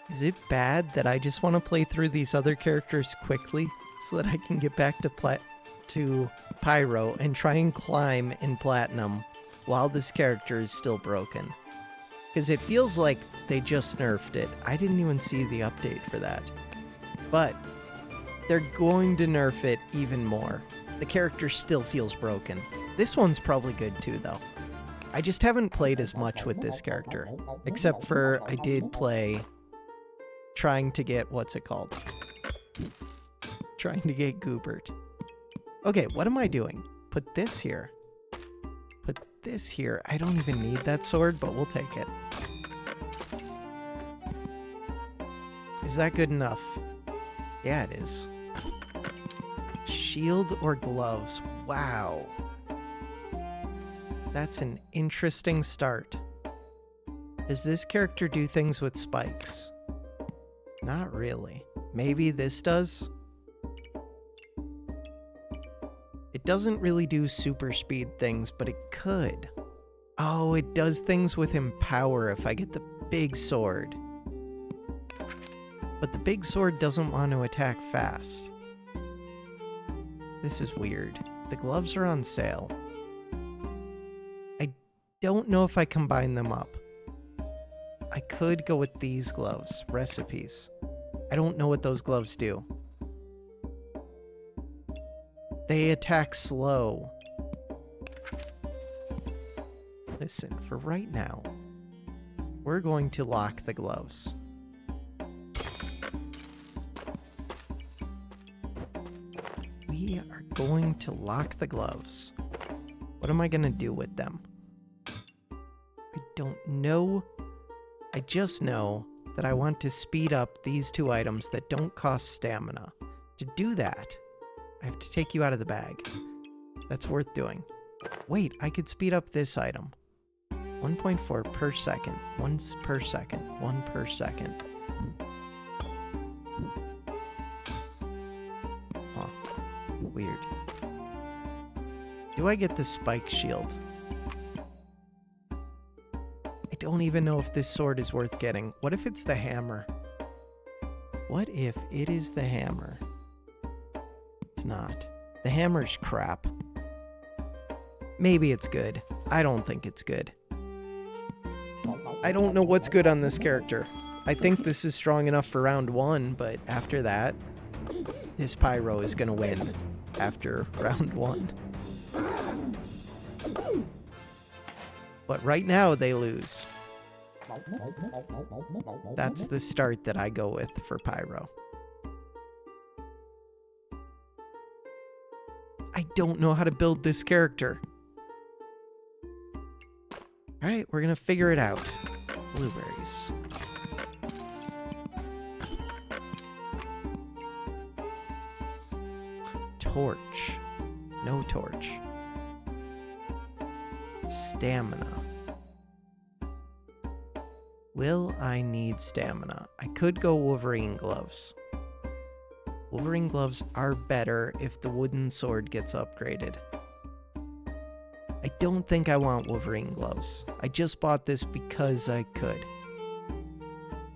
Is it bad that I just want to play through these other characters quickly so that I can get back to Pyro and try and climb in Platinum while this character is still broken? Because it feels like they just nerfed it. I didn't even see the update for that. But they're going to nerf it even more. The character still feels broken. This one's probably good too, though. I just haven't played as much with this character. Except for I did play trying to get, what's it called? Trying to get Goobert. Okay, what am I doing? Put this here. Put this here. I don't even need that sword, but we'll take it. Is that good enough? Yeah, it is. Shield or gloves? Wow. That's an interesting start. Does this character do things with spikes? Not really. Maybe this does? It doesn't really do super speed things, but it could. Oh, it does things with Empower if I get the big sword. But the big sword doesn't want to attack fast. This is weird. The gloves are on sale. I don't know if I combine them up. I could go with these gloves. Recipes. I don't know what those gloves do. They attack slow. Listen, for right now, we're going to lock the gloves. We are going to lock the gloves. What am I going to do with them? I don't know. I just know that I want to speed up these two items that don't cost stamina. To do that, I have to take you out of the bag. That's worth doing. Wait, I could speed up this item. 1.4 per second. 1 per second. 1 per second. Huh. Weird. Do I get the spike shield? I don't even know if this sword is worth getting. What if it's the hammer? What if it is the hammer? It's not. The hammer's crap. Maybe it's good. I don't think it's good. I don't know what's good on this character. I think this is strong enough for round 1, but after that, this Pyro is gonna win after round 1. But right now, they lose. That's the start that I go with for Pyro. I don't know how to build this character. Alright, we're gonna figure it out. Blueberries. Torch. No torch. Stamina. Will I need stamina? I could go Wolverine gloves. Wolverine gloves are better if the wooden sword gets upgraded. I don't think I want Wolverine gloves. I just bought this because I could.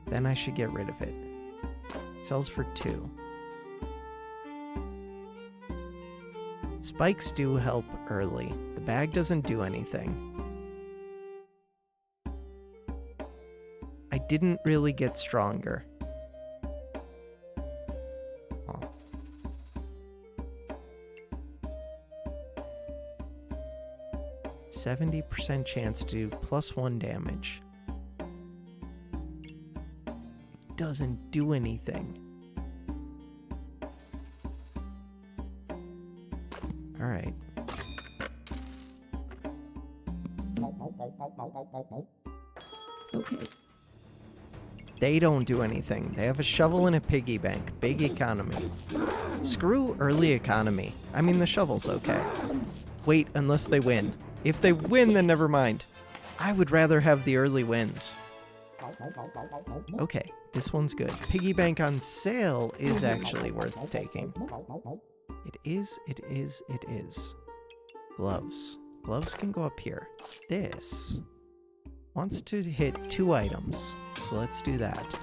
Then I should get rid of it. It sells for 2. Spikes do help early. The bag doesn't do anything. I didn't really get stronger. Oh. 70% chance to do +1 damage. It doesn't do anything. Alright. Okay. They don't do anything. They have a shovel and a piggy bank. Big economy. Screw early economy. I mean, the shovel's okay. Wait, unless they win. If they win, then never mind. I would rather have the early wins. Okay, this one's good. Piggy bank on sale is actually worth taking. It is, it is, it is. Gloves. Gloves can go up here. This wants to hit 2 items, so let's do that.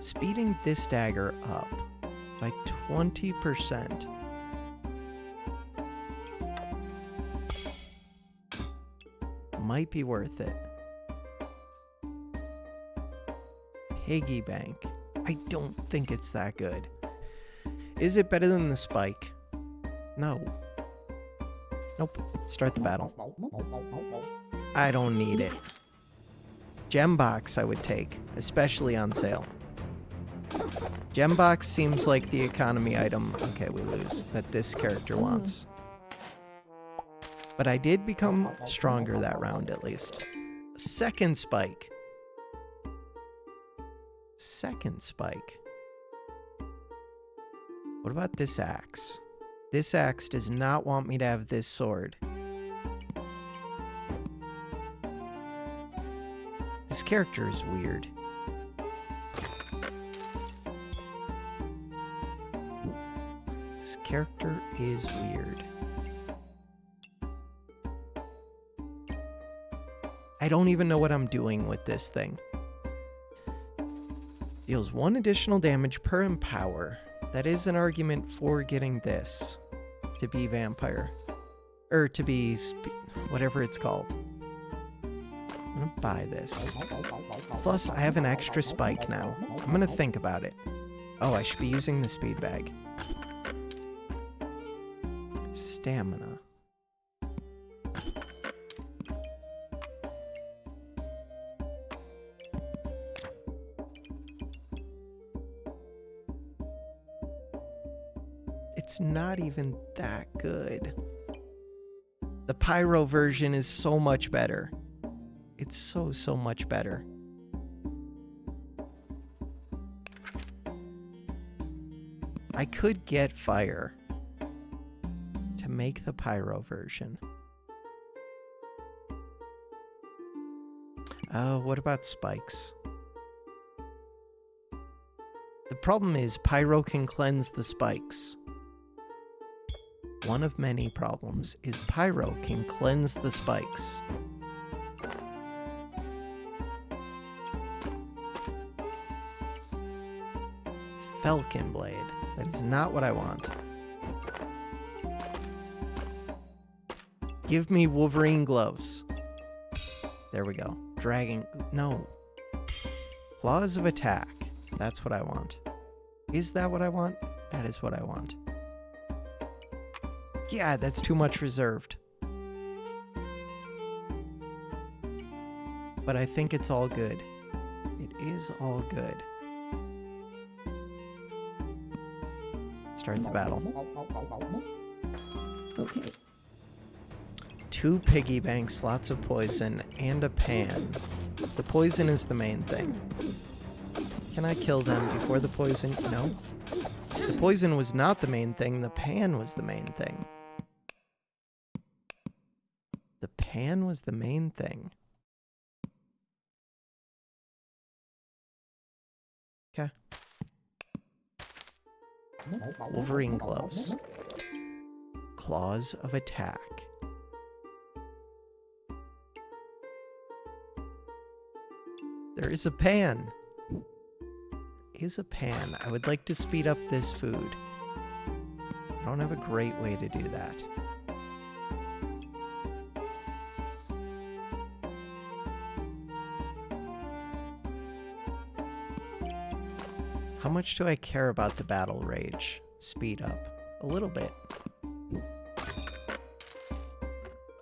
Speeding this dagger up by 20%. Might be worth it. Piggy bank. I don't think it's that good. Is it better than the spike? No. Nope. Start the battle. I don't need it. Gem box I would take, especially on sale. Gem box seems like the economy item, okay, we lose, that this character wants. But I did become stronger that round at least. Second spike. Second spike. What about this axe? This axe does not want me to have this sword. This character is weird. This character is weird. I don't even know what I'm doing with this thing. Deals 1 additional damage per empower. That is an argument for getting this to be vampire. Or to be whatever it's called. I'm gonna buy this. Plus, I have an extra spike now. I'm gonna think about it. Oh, I should be using the speed bag. Stamina. It's not even that good. The pyro version is so much better. It's so much better. I could get fire to make the pyro version. What about spikes? The problem is pyro can cleanse the spikes. One of many problems is pyro can cleanse the spikes. Falcon blade. That is not what I want. Give me Wolverine gloves. There we go. Dragon. No. Claws of attack. That's what I want. Is that what I want? That is what I want. Yeah, that's too much reserved. But I think it's all good. It is all good. Start the battle. Okay. 2 piggy banks, lots of poison, and a pan. The poison is the main thing. Can I kill them before the poison? No. The poison was not the main thing. The pan was the main thing. The pan was the main thing. Okay. Wolverine gloves. Claws of attack. There is a pan. Is a pan. I would like to speed up this food. I don't have a great way to do that. How much do I care about the battle rage? Speed up. A little bit.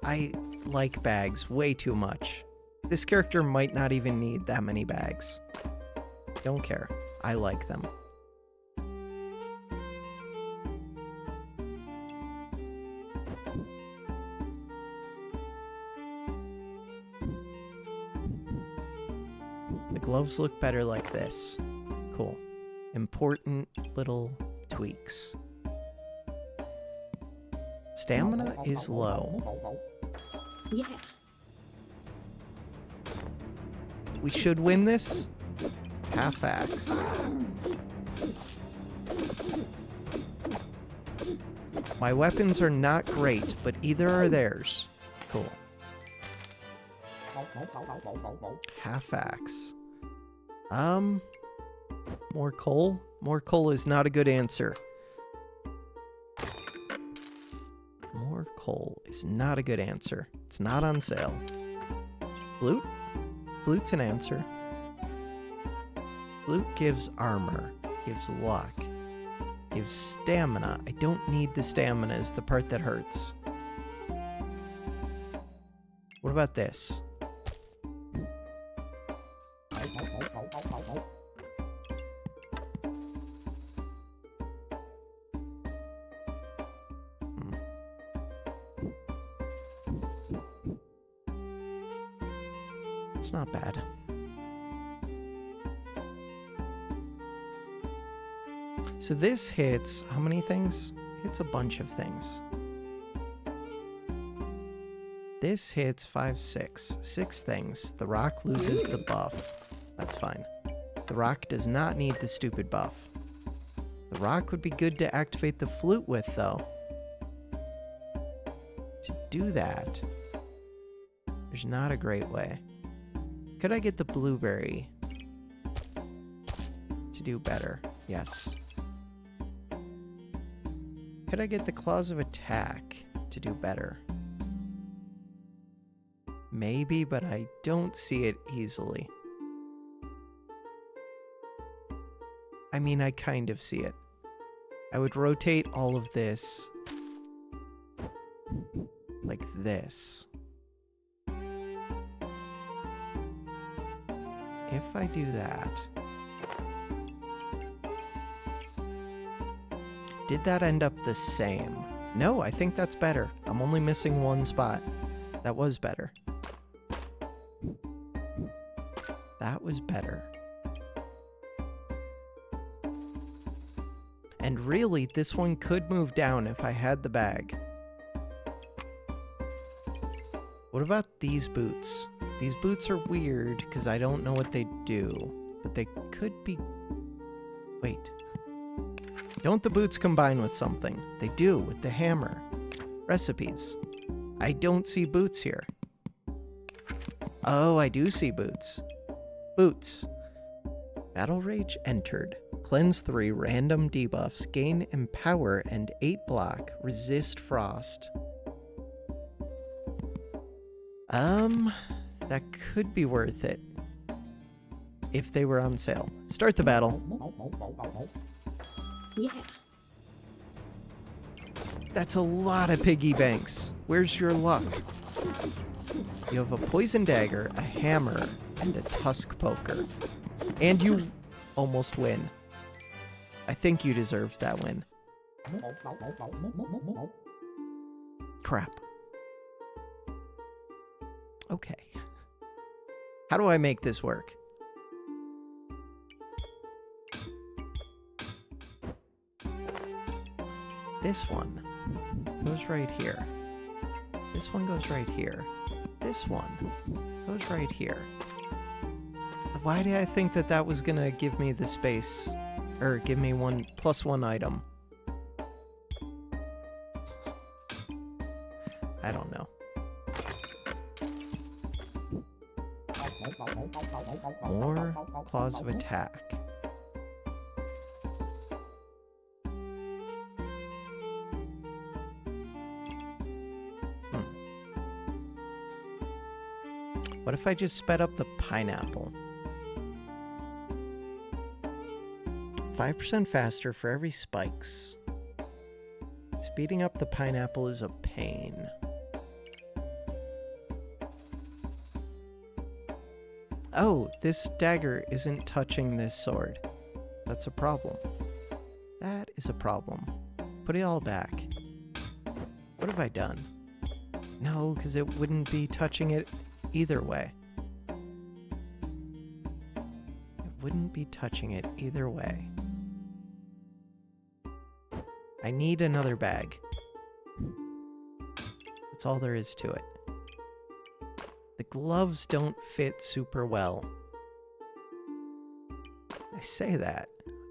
I like bags way too much. This character might not even need that many bags. Don't care. I like them. The gloves look better like this. Cool. Important little tweaks. Stamina is low. Yeah. We should win this. Half axe. My weapons are not great, but either are theirs. Cool. Half axe. More coal? More coal is not a good answer. More coal is not a good answer. It's not on sale. Flute? Flute's an answer. Flute gives armor, gives luck, gives stamina. I don't need the stamina, is the part that hurts. What about this? It's not bad. So this hits how many things? Hits a bunch of things. This hits 5, 6. 6 things. The rock loses the buff. That's fine. The rock does not need the stupid buff. The rock would be good to activate the flute with, though. To do that, there's not a great way. Could I get the blueberry to do better? Yes. Could I get the claws of attack to do better? Maybe, but I don't see it easily. I mean, I kind of see it. I would rotate all of this like this. If I do that, did that end up the same? No, I think that's better. I'm only missing one spot. That was better. That was better. And really, this one could move down if I had the bag. What about these boots? These boots are weird because I don't know what they do, but they could be... Wait. Don't the boots combine with something? They do, with the hammer. Recipes. I don't see boots here. Oh, I do see boots. Boots. Battle Rage entered. Cleanse 3 random debuffs. Gain Empower and 8 block. Resist Frost. That could be worth it. If they were on sale. Start the battle. Yeah. That's a lot of piggy banks. Where's your luck? You have a poison dagger, a hammer, and a tusk poker. And you almost win. I think you deserved that win. Crap. Okay. How do I make this work? This one goes right here. This one goes right here. This one goes right here. Why did I think that that was gonna give me the space, or give me one +1 item? I don't know. More claws of attack. What if I just sped up the pineapple? 5% faster for every spikes. Speeding up the pineapple is a pain. Oh, this dagger isn't touching this sword. That's a problem. That is a problem. Put it all back. What have I done? No, because it wouldn't be touching it either way. It wouldn't be touching it either way. I need another bag. That's all there is to it. The gloves don't fit super well. I say that.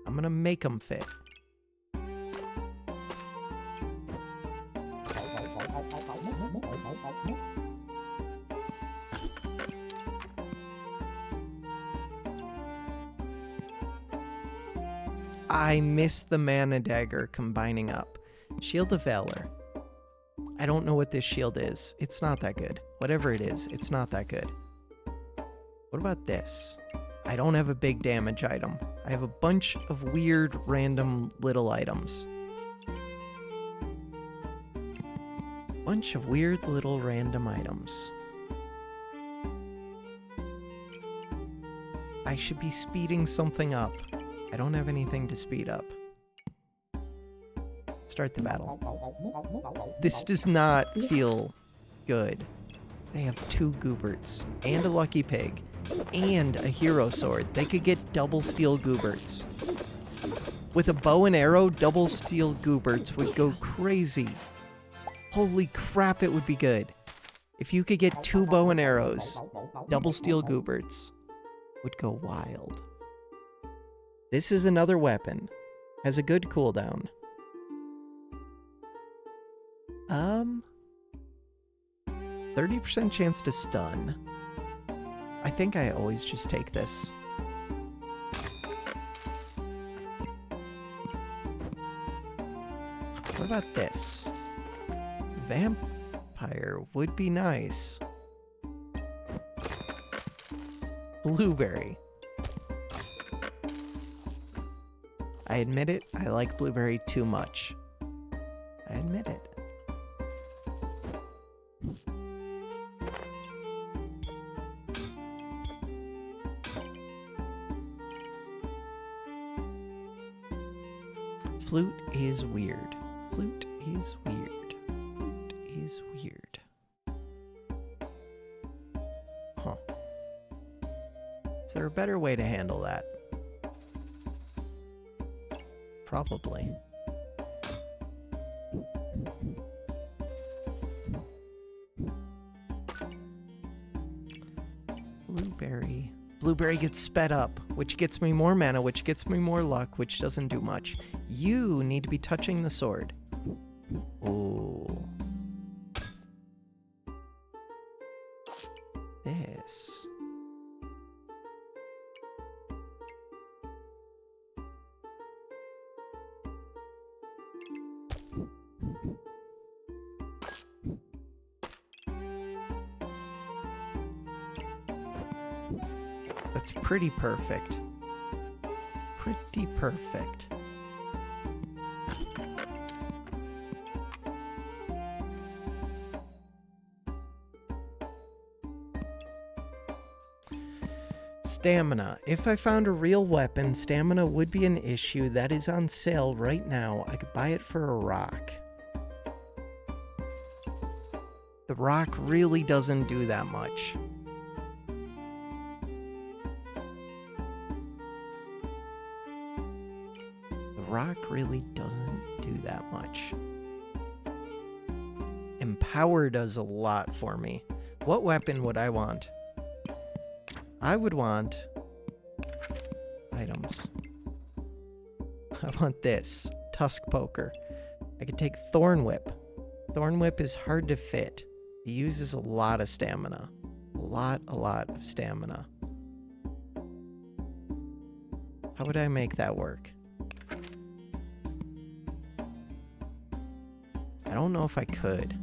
I'm gonna make them fit. I missed the mana dagger combining up. Shield of Valor. I don't know what this shield is. It's not that good. Whatever it is, it's not that good. What about this? I don't have a big damage item. I have a bunch of weird, random little items. Bunch of weird little random items. I should be speeding something up. I don't have anything to speed up. Start the battle. This does not feel good. They have 2 Gooberts and a Lucky Pig and a Hero Sword. They could get double steel Gooberts. With a bow and arrow, double steel Gooberts would go crazy. Holy crap, it would be good. If you could get 2 bow and arrows, double steel Gooberts would go wild. This is another weapon. Has a good cooldown. 30% chance to stun. I think I always just take this. What about this? Vampire would be nice. Blueberry. I admit it, I like blueberry too much. I admit it. Flute is weird. Flute is weird. Flute is weird. Huh. Is there a better way to handle that? Probably. Blueberry. Blueberry gets sped up, which gets me more mana, which gets me more luck, which doesn't do much. You need to be touching the sword. Ooh. This. That's pretty perfect. Pretty perfect. Stamina. If I found a real weapon, stamina would be an issue. That is on sale right now. I could buy it for a rock. The rock really doesn't do that much. The rock really doesn't do that much. Empower does a lot for me. What weapon would I want? I would want items. I want this. Tusk Poker. I could take Thorn Whip. Thorn Whip is hard to fit. It uses a lot of stamina. A lot of stamina. How would I make that work? I don't know if I could.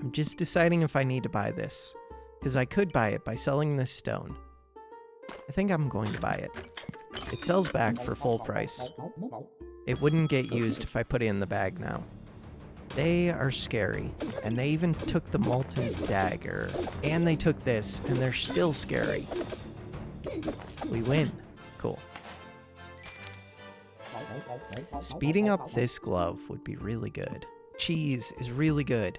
I'm just deciding if I need to buy this, because I could buy it by selling this stone. I think I'm going to buy it. It sells back for full price. It wouldn't get used if I put it in the bag now. They are scary, and they even took the Molten Dagger, and they took this, and they're still scary. We win. Cool. Speeding up this glove would be really good. Cheese is really good.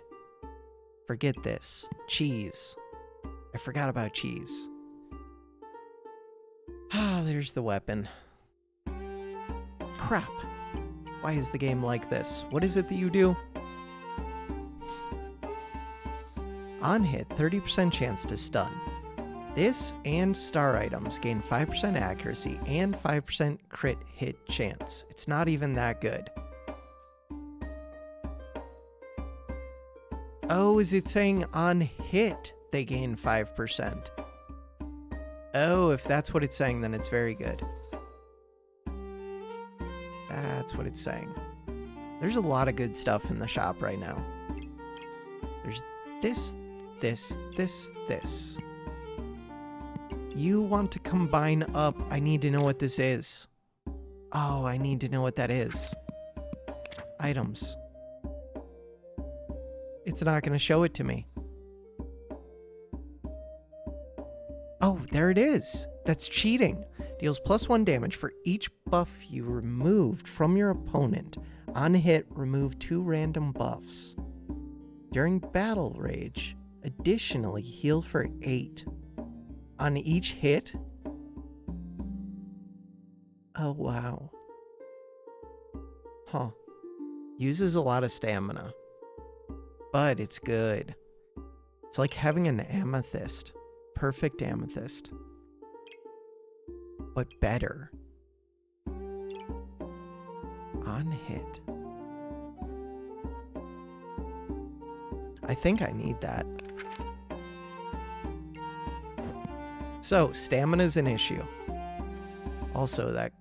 Forget this. Cheese. I forgot about cheese. Ah, there's the weapon. Crap. Why is the game like this? What is it that you do? On hit, 30% chance to stun. This and star items gain 5% accuracy and 5% crit hit chance. It's not even that good. Oh, is it saying on hit they gain 5%? Oh, if that's what it's saying, then it's very good. That's what it's saying. There's a lot of good stuff in the shop right now. There's this. You want to combine up. I need to know what this is. Oh, I need to know what that is. Items. It's not going to show it to me. Oh, there it is. That's cheating. Deals +1 damage for each buff you removed from your opponent. On hit, remove 2 random buffs. During battle rage, additionally heal for 8. On each hit? Oh, wow. Huh. Uses a lot of stamina. But it's good. It's like having an amethyst. Perfect amethyst. But better. On hit. I think I need that. So, stamina's an issue. Also, that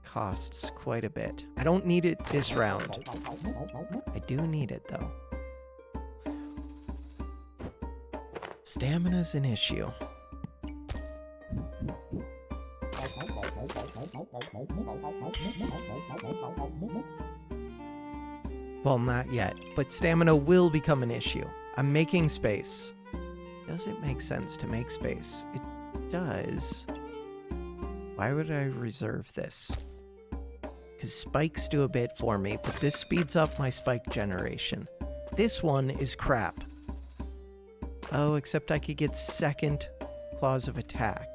costs quite a bit. I don't need it this round. I do need it, though. Stamina's an issue. Well, not yet, but stamina will become an issue. I'm making space. Does it make sense to make space? It does. Why would I reserve this? Because spikes do a bit for me, but this speeds up my spike generation. This one is crap. Oh, except I could get second claws of attack.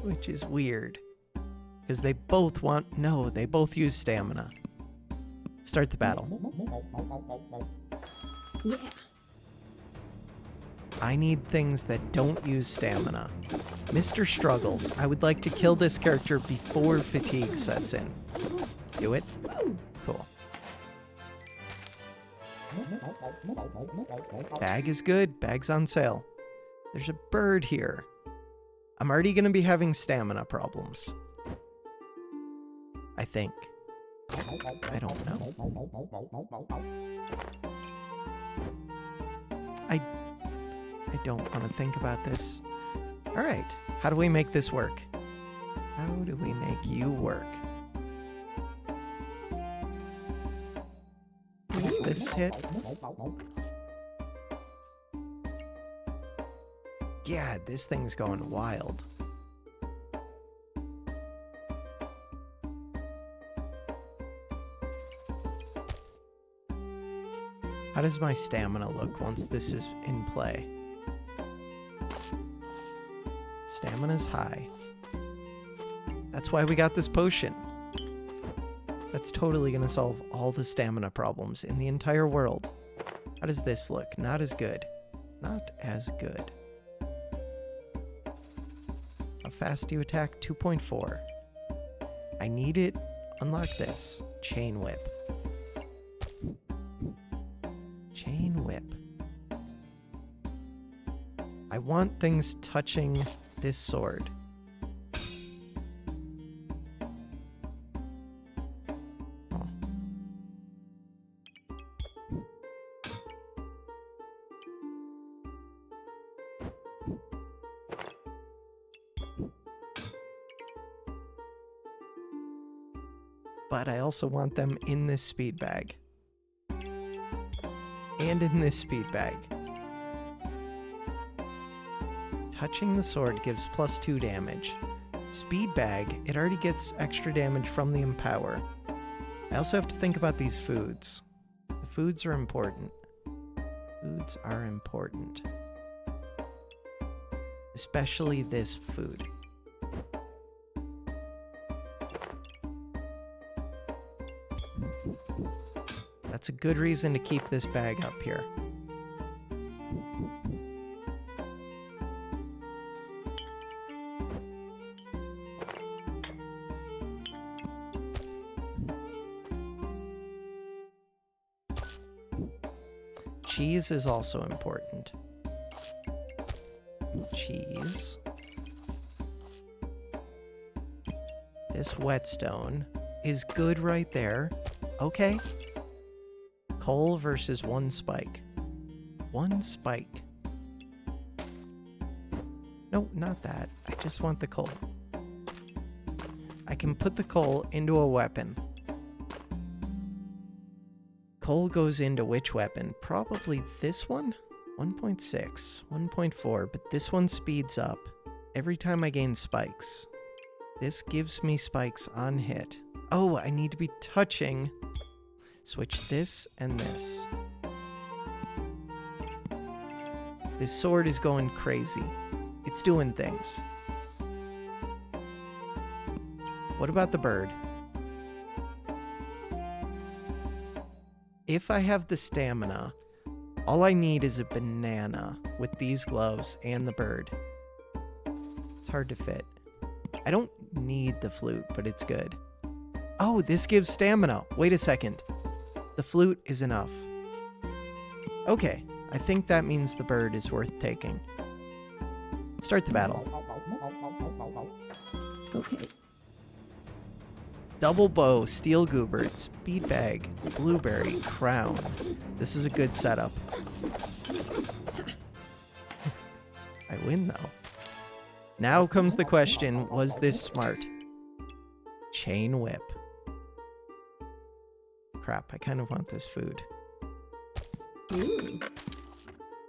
Which is weird. Because they both want... No, they both use stamina. Start the battle. Yeah. I need things that don't use stamina. Mr. Struggles, I would like to kill this character before fatigue sets in. Do it? Cool. Bag is good. Bag's on sale. There's a bird here. I'm already going to be having stamina problems. I think. I don't know. I don't want to think about this. Alright, how do we make this work? How do we make you work? Does this hit? Yeah, this thing's going wild. How does my stamina look once this is in play? Stamina's high. That's why we got this potion. That's totally gonna solve all the stamina problems in the entire world. How does this look? Not as good. Not as good. How fast do you attack? 2.4. I need it. Unlock this. Chain whip. Chain whip. I want things touching this sword. Oh. But I also want them in this speed bag. And in this speed bag. Touching the sword gives +2 damage. Speed bag, it already gets extra damage from the empower. I also have to think about these foods. The foods are important. Foods are important. Especially this food. That's a good reason to keep this bag up here. Cheese is also important. cheese. This whetstone is good right there. Okay. Coal versus one spike. One spike. No, not that. I just want the coal. I can put the coal into a weapon. Coal goes into which weapon? Probably this one? 1.6, 1.4, but this one speeds up every time I gain spikes. This gives me spikes on hit. Oh, I need to be touching. Switch this and this. This sword is going crazy. It's doing things. What about the bird? If I have the stamina, all I need is a banana with these gloves and the bird. It's hard to fit. I don't need the flute, but it's good. Oh, this gives stamina. Wait a second. The flute is enough. Okay, I think that means the bird is worth taking. Start the battle. Okay. Double bow, steel goober, speed bag, blueberry, crown. This is a good setup. I win though. Now comes the question, was this smart? Chain whip. Crap, I kind of want this food.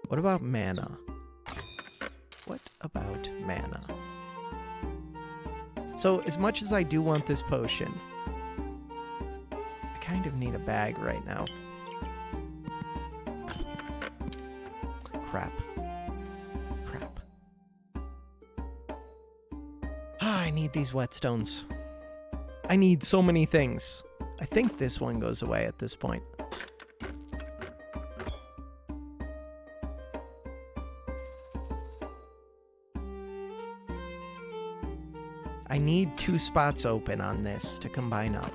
What about mana? What about mana? So, as much as I do want this potion, I kind of need a bag right now. Crap. Crap. Ah, I need these whetstones. I need so many things. I think this one goes away at this point. I need 2 spots open on this to combine up.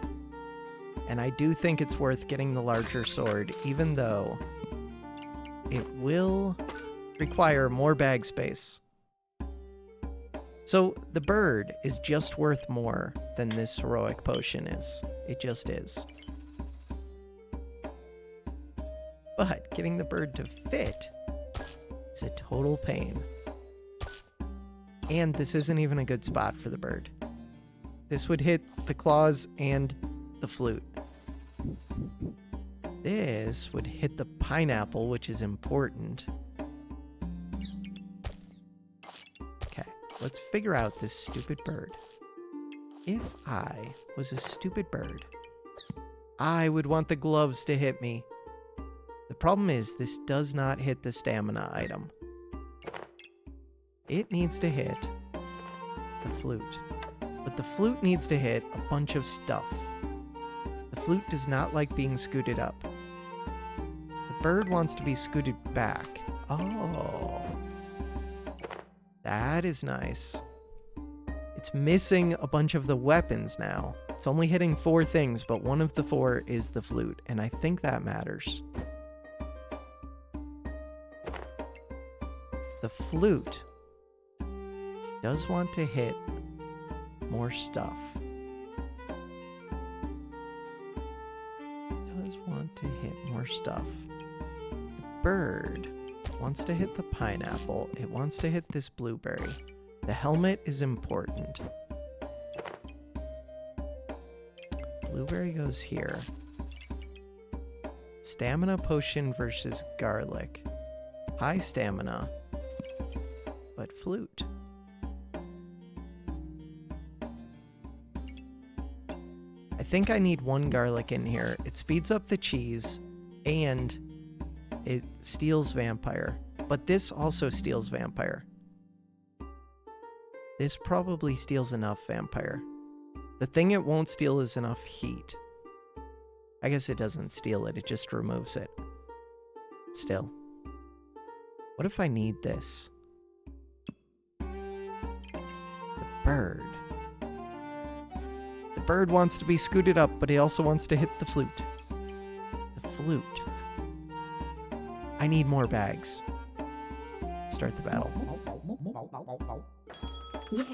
And I do think it's worth getting the larger sword, even though it will require more bag space. So the bird is just worth more than this heroic potion is. It just is. But getting the bird to fit is a total pain. And this isn't even a good spot for the bird. This would hit the claws and the flute. This would hit the pineapple, which is important. Okay, let's figure out this stupid bird. If I was a stupid bird, I would want the gloves to hit me. The problem is this does not hit the stamina item. It needs to hit the flute. But the flute needs to hit a bunch of stuff. The flute does not like being scooted up. The bird wants to be scooted back. Oh. That is nice. It's missing a bunch of the weapons now. It's only hitting 4 things, but one of the 4 is the flute, and I think that matters. The flute does want to hit more stuff. Does want to hit more stuff. The bird wants to hit the pineapple. It wants to hit this blueberry. The helmet is important. Blueberry goes here. Stamina potion versus garlic. High stamina, but flute. I think I need 1 garlic in here. It speeds up the cheese, and it steals vampire. But this also steals vampire. This probably steals enough vampire. The thing it won't steal is enough heat. I guess it doesn't steal it, it just removes it. Still. What if I need this? The bird. The bird wants to be scooted up, but he also wants to hit the flute. The flute. I need more bags. Start the battle. Yeah.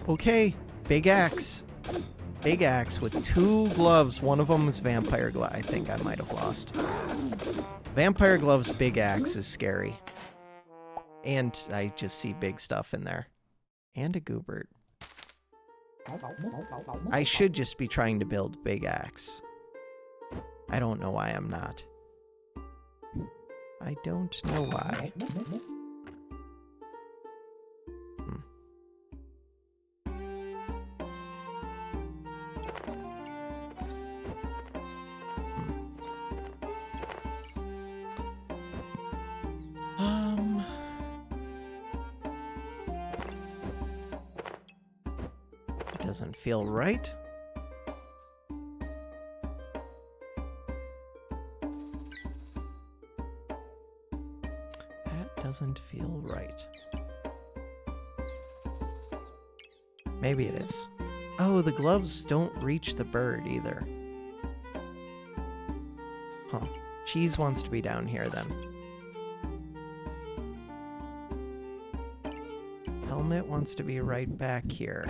Okay, big axe. Big axe with 2 gloves. One of them is vampire glove. I think I might have lost. Vampire gloves, big axe is scary. And I just see big stuff in there. And a goobert. I should just be trying to build big axe. I don't know why I'm not. I don't know why. Doesn't feel right. That doesn't feel right. Maybe it is. Oh, the gloves don't reach the bird either. Huh. Cheese wants to be down here then. Helmet wants to be right back here.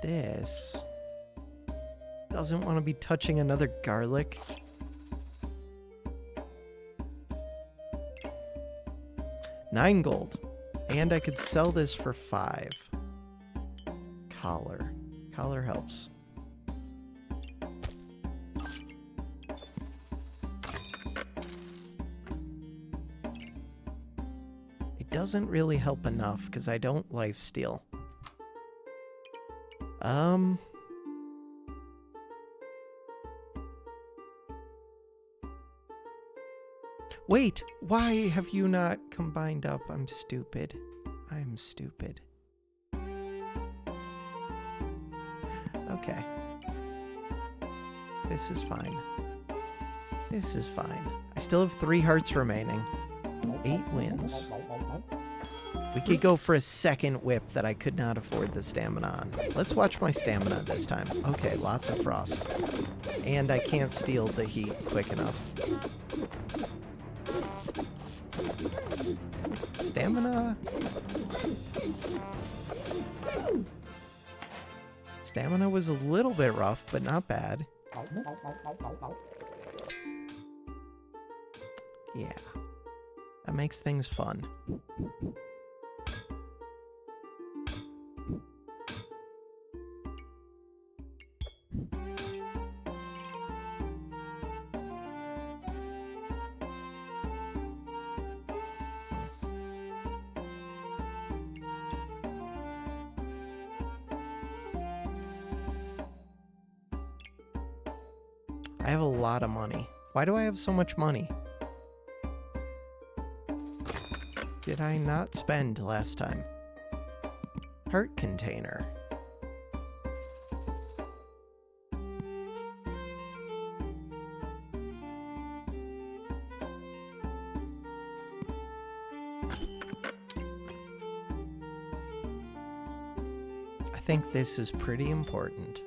This doesn't want to be touching another garlic. $9 gold. And I could sell this for 5. Collar. Collar helps. It doesn't really help enough because I don't lifesteal. Wait, why have you not combined up? I'm stupid. I'm stupid. Okay. This is fine. This is fine. I still have 3 hearts remaining. 8 wins. We could go for a second whip that I could not afford the stamina on. Let's watch my stamina this time. Okay, lots of frost. And I can't steal the heat quick enough. Stamina. Stamina was a little bit rough, but not bad. Yeah. That makes things fun. I have a lot of money. Why do I have so much money? Did I not spend last time? Heart container. I think this is pretty important.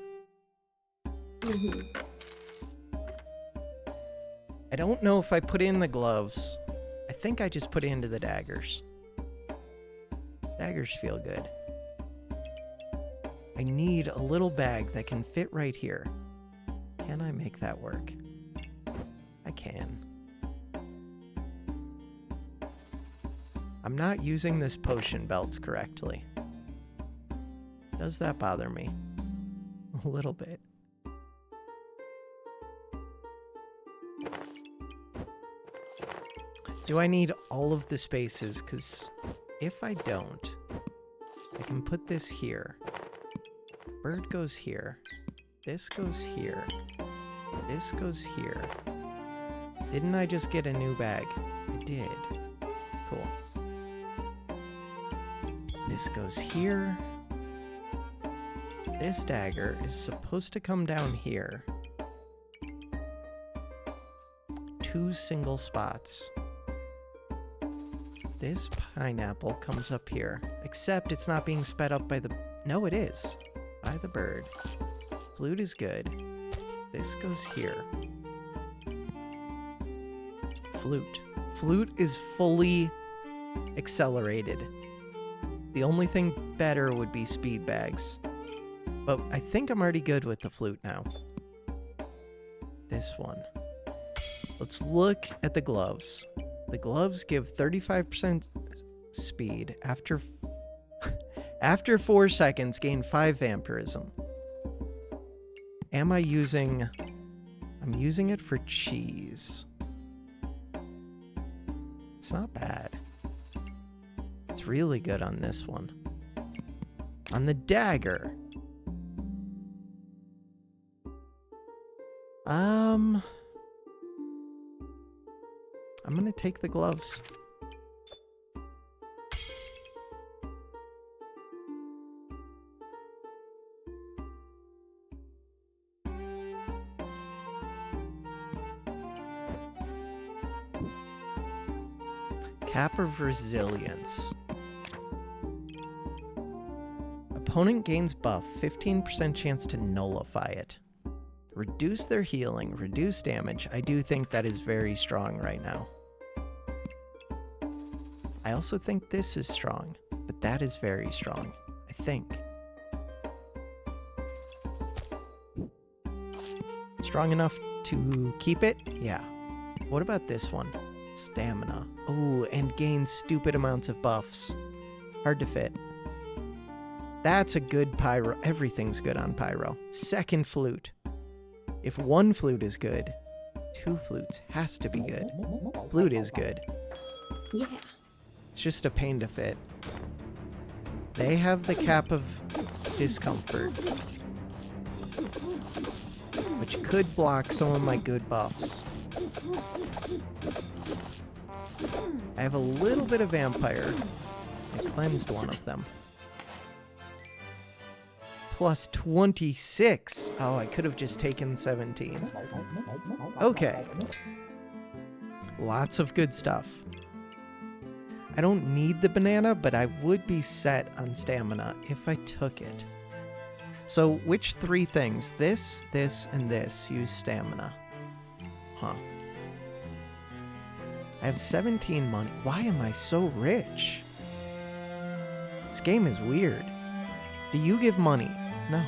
I don't know if I put in the gloves. I think I just put into the daggers. Daggers feel good. I need a little bag that can fit right here. Can I make that work? I can. I'm not using this potion belt correctly. Does that bother me? A little bit. Do I need all of the spaces? Because if I don't, I can put this here. Bird goes here. This goes here. This goes here. Didn't I just get a new bag? I did. Cool. This goes here. This dagger is supposed to come down here. 2 single spots. This pineapple comes up here, except it's not being sped up by the... No, it is. By the bird. Flute is good. This goes here. Flute. Flute is fully accelerated. The only thing better would be speed bags. But I think I'm already good with the flute now. This one. Let's look at the gloves. The gloves give 35% speed. After 4 seconds, gain 5 vampirism. Am I using... I'm using it for cheese. It's not bad. It's really good on this one. On the dagger. I'm gonna take the gloves. Cap of Resilience. Opponent gains buff, 15% chance to nullify it. Reduce their healing, reduce damage. I do think that is very strong right now. I also think this is strong, but that is very strong, I think. Strong enough to keep it? Yeah. What about this one? Stamina. Oh, and gains stupid amounts of buffs. Hard to fit. That's a good pyro. Everything's good on pyro. Second flute. If one flute is good, 2 flutes has to be good. Flute is good. Yeah. It's just a pain to fit. They have the cap of discomfort, which could block some of my good buffs. I have a little bit of vampire. I cleansed one of them. Plus 26. Oh, I could have just taken 17. Okay. Lots of good stuff. I don't need the banana, but I would be set on stamina if I took it. So which 3 things? This, and this use stamina. Huh. I have 17 money. Why am I so rich? This game is weird. Do you give money? No.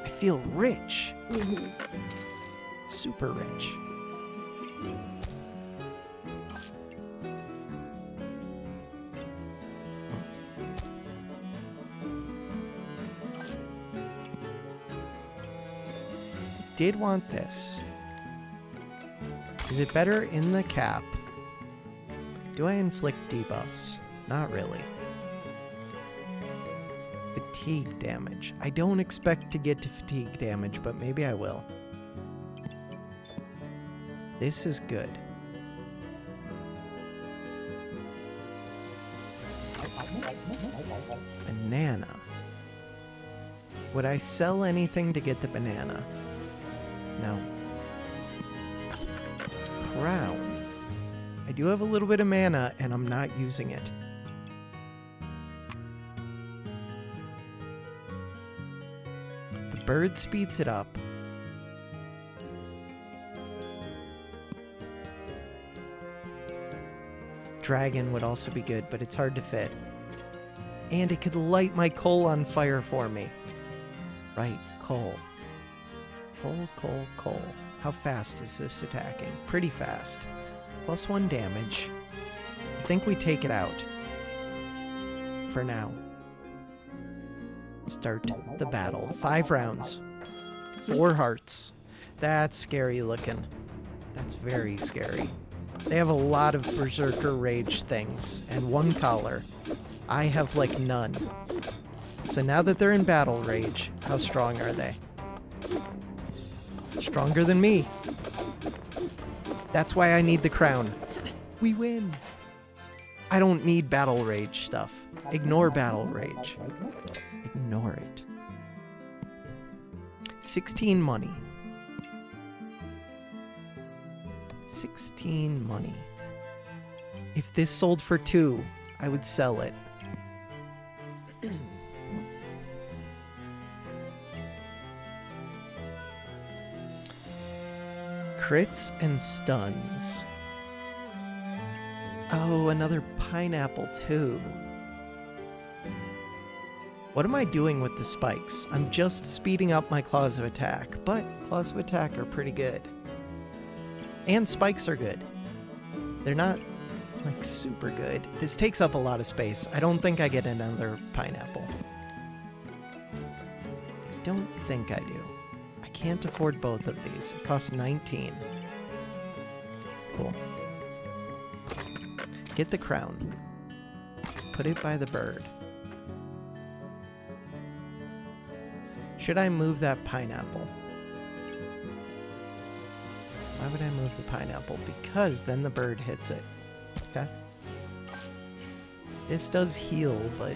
I feel rich. Super rich. Did want this. Is it better in the cap? Do I inflict debuffs? Not really. Fatigue damage. I don't expect to get to fatigue damage, but maybe I will. This is good. Banana. Would I sell anything to get the banana? No. Crown. I do have a little bit of mana, and I'm not using it. The bird speeds it up. Dragon would also be good, but it's hard to fit. And it could light my coal on fire for me. Right, coal. Coal. How fast is this attacking? Pretty fast. +1 damage. I think we take it out. For now. Start the battle. 5 rounds. 4 hearts. That's scary looking. That's very scary. They have a lot of Berserker Rage things, and 1 collar. I have, like, none. So now that they're in Battle Rage, how strong are they? Stronger than me. That's why I need the crown. We win. I don't need Battle Rage stuff. Ignore Battle Rage. Ignore it. 16 money. 16 money. If this sold for 2, I would sell it. Crits and stuns. Oh, another pineapple too. What am I doing with the spikes? I'm just speeding up my claws of attack, but claws of attack are pretty good. And spikes are good. They're not, like, super good. This takes up a lot of space. I don't think I get another pineapple. Don't think I do. I can't afford both of these. It costs 19. Cool. Get the crown. Put it by the bird. Should I move that pineapple? Why would I move the pineapple? Because then the bird hits it. Okay. This does heal, but...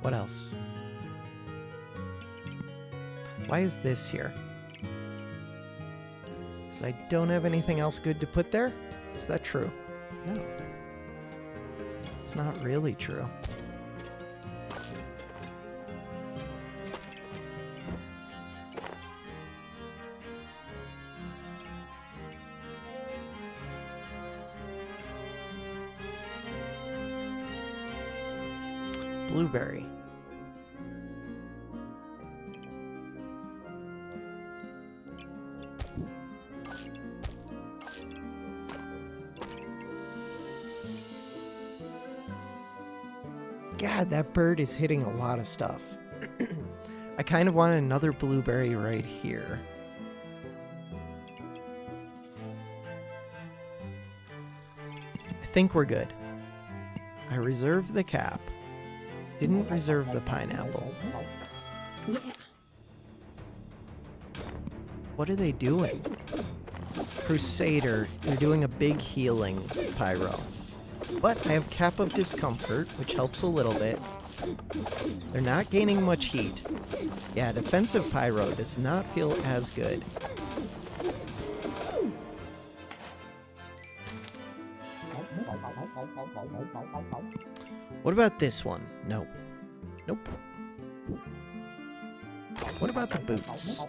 what else? Why is this here? Because I don't have anything else good to put there? Is that true? No. It's not really true. Blueberry. God, that bird is hitting a lot of stuff. I kind of want another blueberry right here. I think we're good. I reserved the cap. Didn't reserve the pineapple. Yeah. What are they doing? Crusader, you're doing a big healing pyro. But I have Cap of Discomfort, which helps a little bit. They're not gaining much heat. Yeah, defensive pyro does not feel as good. What about this one? No. Nope. What about the boots?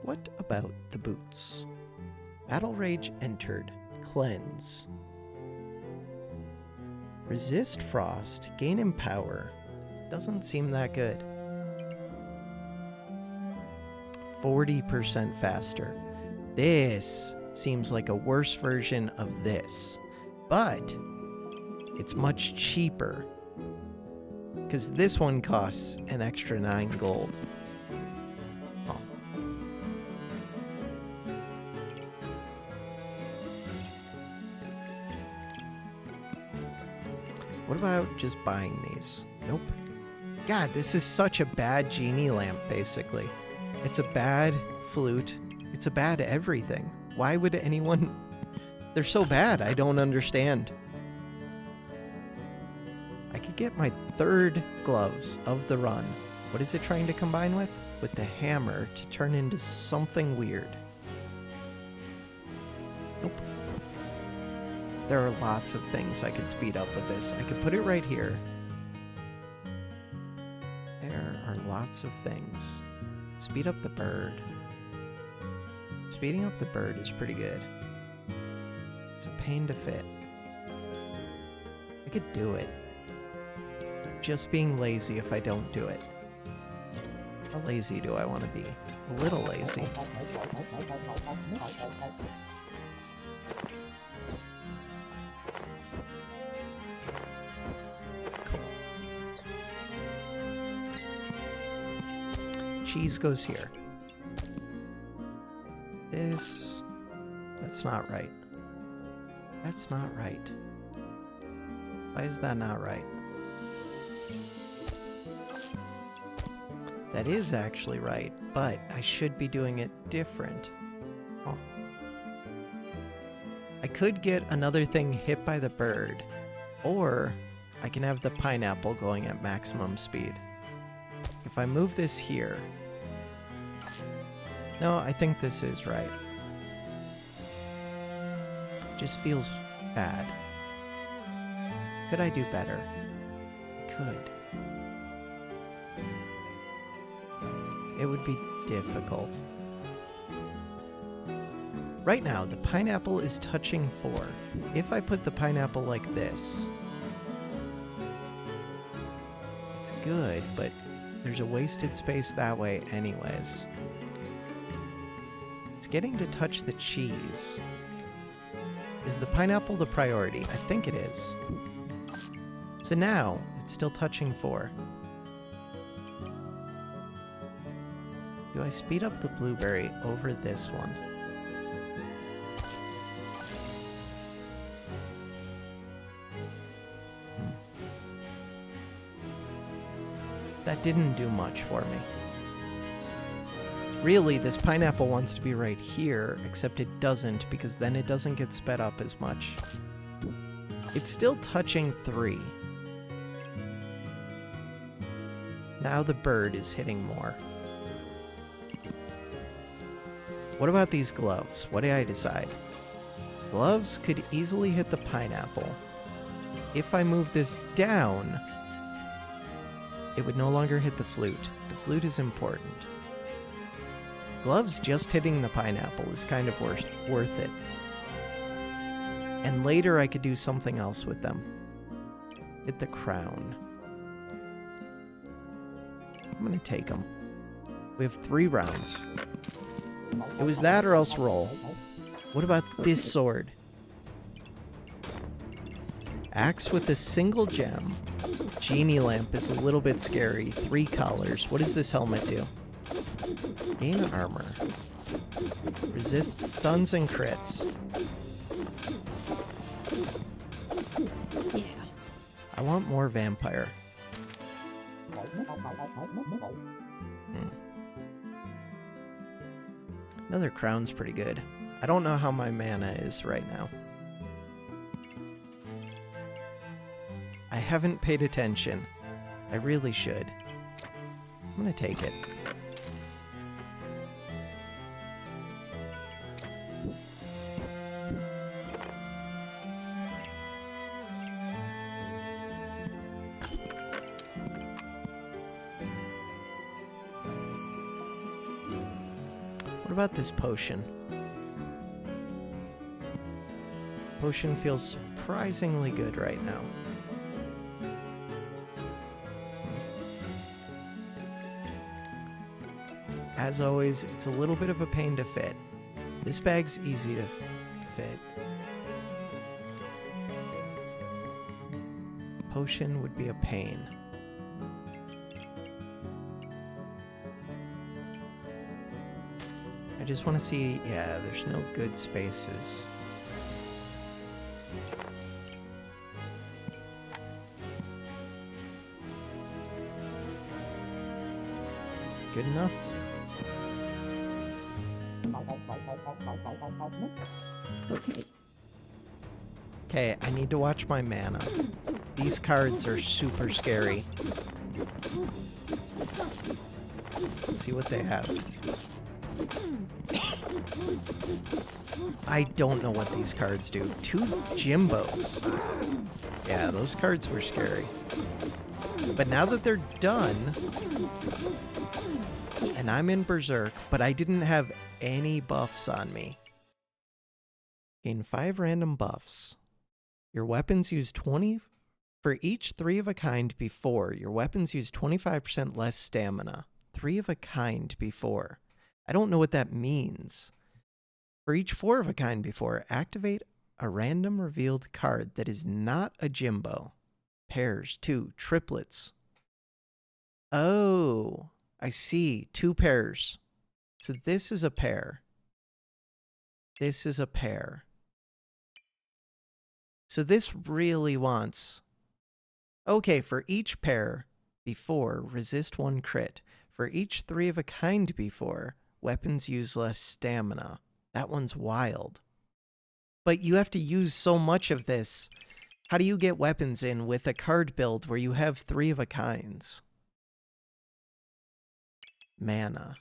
What about the boots? Battle Rage entered. Cleanse. Resist frost. Gain empower. Doesn't seem that good. 40% faster. This seems like a worse version of this. But it's much cheaper. Because this one costs an extra 9 gold. Oh. What about just buying these? Nope. God, this is such a bad genie lamp, basically. It's a bad flute. It's a bad everything. Why would anyone... They're so bad, I don't understand. I could get my 3rd gloves of the run. What is it trying to combine with? With the hammer to turn into something weird. Nope. There are lots of things I could speed up with this. I could put it right here. There are lots of things. Speed up the bird. Speeding up the bird is pretty good. It's a pain to fit. I could do it. Just being lazy if I don't do it. How lazy do I want to be? A little lazy. Cool. Cheese goes here. This... That's not right. That's not right. Why is that not right? That is actually right, but I should be doing it different. Oh. I could get another thing hit by the bird, or I can have the pineapple going at maximum speed. If I move this here... No, I think this is right. Just feels bad. Could I do better? I could. it would be difficult. Right now, the pineapple is touching 4. If I put the pineapple like this, it's good, but there's a wasted space that way anyways. It's getting to touch the cheese. Is the pineapple the priority? I think it is. So now, it's still touching 4. Do I speed up the blueberry over this one? That didn't do much for me. Really, this pineapple wants to be right here, except it doesn't, because then it doesn't get sped up as much. It's still touching 3. Now the bird is hitting more. What about these gloves? What do I decide? Gloves could easily hit the pineapple. If I move this down, it would no longer hit the flute. The flute is important. Gloves just hitting the pineapple is kind of worth it. And later I could do something else with them. Hit the crown. I'm gonna take them. We have 3 rounds. It was that or else roll. What about this sword? Axe with a single gem. Genie lamp is a little bit scary. 3 collars. What does this helmet do? Gain armor. Resist stuns and crits. Yeah. I want more vampire. Another crown's pretty good. I don't know how my mana is right now. I haven't paid attention. I really should. I'm gonna take it. What about this potion? Potion feels surprisingly good right now. As always, it's a little bit of a pain to fit. This bag's easy to fit. Potion would be a pain. I just want to see, yeah, there's no good spaces. Good enough? Okay. Okay, I need to watch my mana. These cards are super scary. Let's see what they have. I don't know what these cards do. 2 Jimbos. Yeah, those cards were scary. But now that they're done, and I'm in Berserk, but I didn't have any buffs on me. Gain 5 random buffs. Your weapons use 20... For each 3 of a kind before, your weapons use 25% less stamina. 3 of a kind before. I don't know what that means. For each 4 of a kind before, activate a random revealed card that is not a Jimbo. Pairs, 2, triplets. Oh, I see. 2 pairs. So this is a pair. This is a pair. So this really wants... Okay, for each pair before, resist 1 crit. For each 3 of a kind before, weapons use less stamina. That one's wild. But you have to use so much of this. How do you get weapons in with a card build where you have 3 of a kinds? Mana.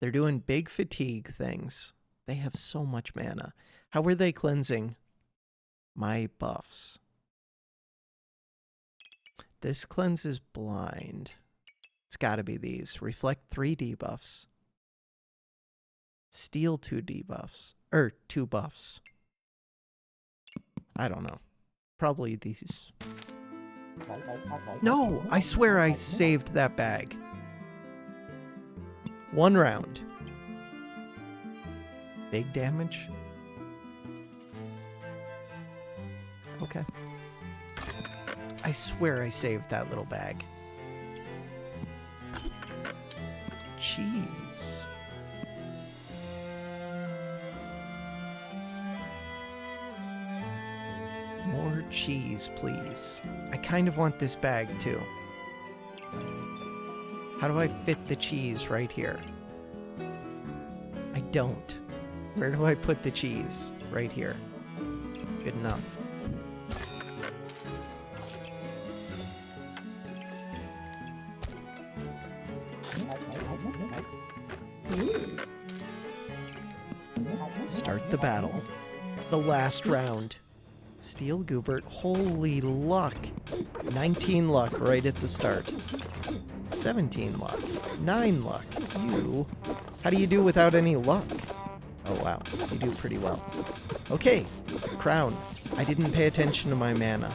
They're doing big fatigue things. They have so much mana. How are they cleansing my buffs? This cleanses blind. It's gotta be these. Reflect 3 debuffs. Steal 2 debuffs. 2 buffs. I don't know. Probably these. No! I swear I saved that bag. 1 round. Big damage? Okay. I swear I saved that little bag. Cheese. More cheese, please. I kind of want this bag, too. How do I fit the cheese right here? I don't. Where do I put the cheese? Right here. Good enough. Start the battle. The last round. Steel Goobert. Holy luck. 19 luck right at the start. 17 luck. 9 luck. You. How do you do without any luck? Oh wow, you do pretty well. Okay, crown. I didn't pay attention to my mana.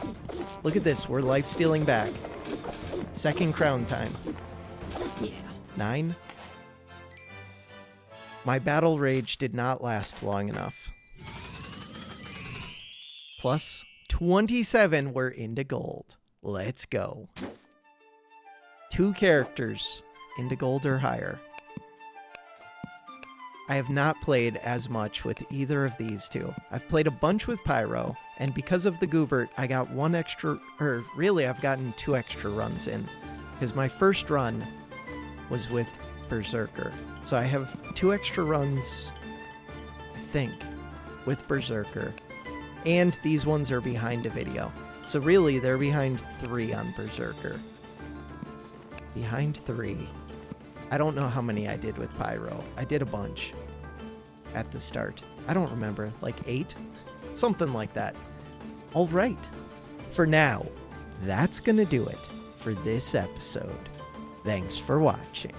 Look at this, we're life-stealing back. Second crown time. Yeah. 9. My battle rage did not last long enough. Plus 27, we're into gold. Let's go. 2 characters into gold or higher. I have not played as much with either of these 2. I've played a bunch with Pyro, and because of the Goobert, I got 1 extra, or really I've gotten 2 extra runs in. Because my first run was with Berserker. So I have 2 extra runs, I think, with Berserker. And these ones are behind a video. So really, they're behind 3 on Berserker. Behind 3. I don't know how many I did with Pyro. I did a bunch at the start. I don't remember, like 8? Something like that. All right. For now, that's gonna do it for this episode. Thanks for watching.